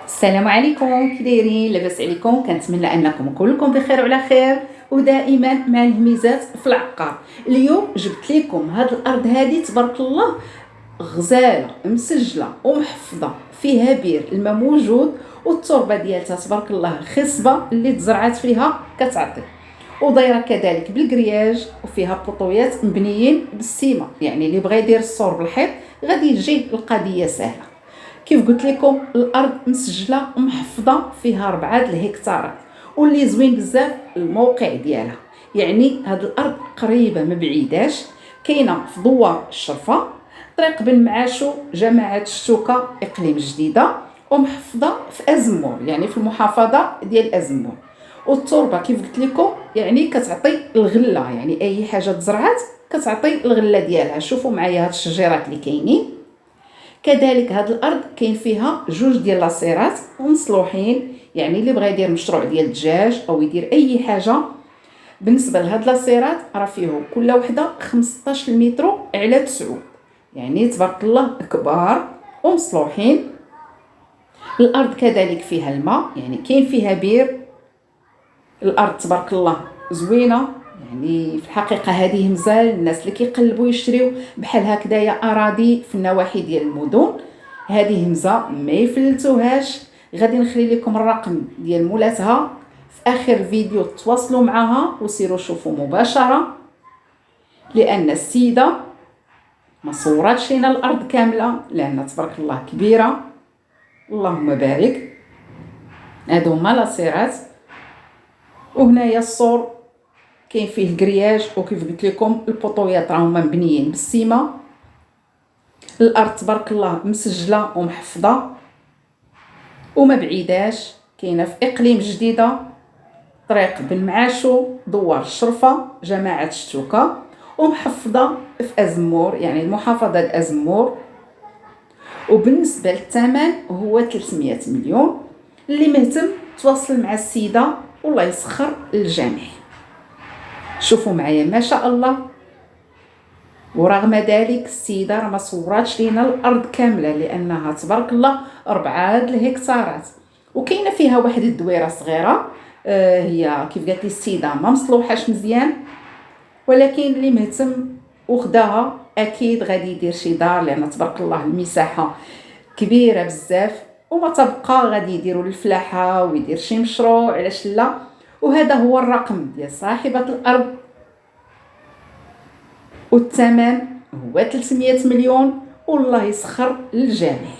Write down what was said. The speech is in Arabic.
السلام عليكم، كي دايرين؟ لاباس عليكم؟ كنتمنى انكم كلكم بخير وعلى خير ودائما مع الهميزات في العقار. اليوم جبت لكم هاد الارض هذه تبارك الله غزاله مسجله ومحفظه، فيها بير الماء موجود والتربه ديالتها تبارك الله خصبه اللي تزرعات فيها كتعطي، ودايره كذلك بالكرياج وفيها بطويات مبنيين بالسيمه، يعني اللي بغى يدير السور بالحيط غادي يجي القضيه سهله. كيف قلت لكم الارض مسجله ومحفظه، فيها 4 الهكتارات، واللي زوين بزاف الموقع ديالها، يعني هاد الارض قريبه ما بعيداش، كاينه في دوار الشرفه، طريق بن معاشو، جماعه الشوكه، اقليم جديده، ومحفظه في ازمور، يعني في المحافظه ديال ازمور. والتربه كيف قلت لكم يعني كتعطي الغله، يعني اي حاجه تزرعات كتعطي الغله ديالها. شوفوا معايا هاد الشجيرات اللي كاينين. كذلك هاد الارض كاين فيها 2 ديال لاصيرات مصلوحين، يعني اللي بغى يدير مشروع ديال الدجاج او يدير اي حاجه. بالنسبه لهاد لاصيرات راه فيهم كل وحده 15 متر على 9، يعني تبارك الله كبار ومصلوحين. الارض كذلك فيها الماء، يعني كاين فيها بير. الارض تبارك الله زوينه، يعني في الحقيقه هذه مزال الناس اللي كيقلبوا يشريو بحال هكذايا اراضي في النواحي ديال المدن. هذه همزه ما يفلتوهاش. غادي نخلي لكم الرقم ديال مولاتها في اخر فيديو، تواصلوا معها وسيروا شوفوا مباشره، لان السيده ما صوراتش لينا الارض كامله لان تبارك الله كبيره. اللهم بارك. هادو هما لاصيرات، وهنايا السور كاين فيه الكرياج، وكيف قلت لكم البطويات راهم مبنيين بالسيمه. الارض تبارك الله مسجله ومحفظه وما بعيداش، كاينه في اقليم جديده، طريق بن معاشو، دوار الشرفه، جماعه الشوكه، ومحفظه في ازمور، يعني المحافظه ديال ازمور. وبالنسبه للثمن هو 300 مليون. اللي مهتم تواصل مع السيده والله يسخر الجميع. شوفوا معايا ما شاء الله. ورغم ذلك السيده راه ما صوراتش لينا الارض كامله لانها تبارك الله 4 الهكتارات، وكاينه فيها واحد الدويره صغيره. هي كيف قالت لي السيده ما مصلوحاش مزيان، ولكن اللي مهتم وخداها اكيد غادي يدير شي دار، لان تبارك الله المساحه كبيره بزاف، وما تبقى غادي يديروا الفلاحه ويدير شي مشروع، علاش لا. وهذا هو الرقم ديال صاحبه الارض، والثمن هو 300 مليون، والله يسخر للجميع.